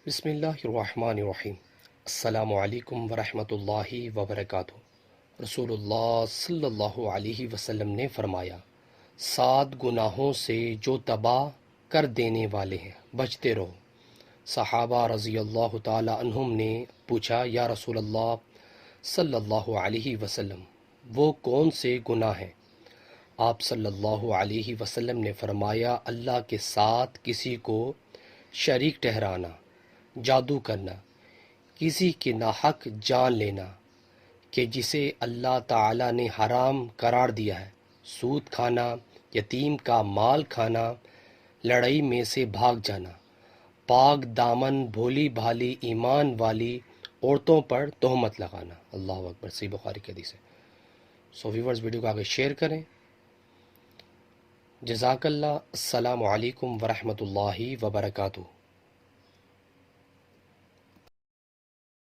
بسم اللہ الرحمن الرحیم۔ السلام علیکم ورحمۃ اللہ وبرکاتہ۔ رسول اللہ صلی اللہ علیہ وسلم نے فرمایا، 7 گناہوں سے جو تباہ کر دینے والے ہیں بچتے رہو۔ صحابہ رضی اللہ تعالی عنہم نے پوچھا، یا رسول اللہ صلی اللہ علیہ وسلم، وہ کون سے گناہ ہیں؟ آپ صلی اللہ علیہ وسلم نے فرمایا، اللہ کے ساتھ کسی کو شریک ٹھہرانا، جادو کرنا، کسی کی ناحق جان لینا کہ جسے اللہ تعالیٰ نے حرام قرار دیا ہے، سود کھانا، یتیم کا مال کھانا، لڑائی میں سے بھاگ جانا، پاک دامن بھولی بھالی ایمان والی عورتوں پر تہمت لگانا۔ اللہ اکبر، صحیح بخاری کی حدیث ہے۔ سو ویورز، ویڈیو کو آگے شیئر کریں۔ جزاک اللہ۔ السلام علیکم ورحمۃ اللہ وبرکاتہ۔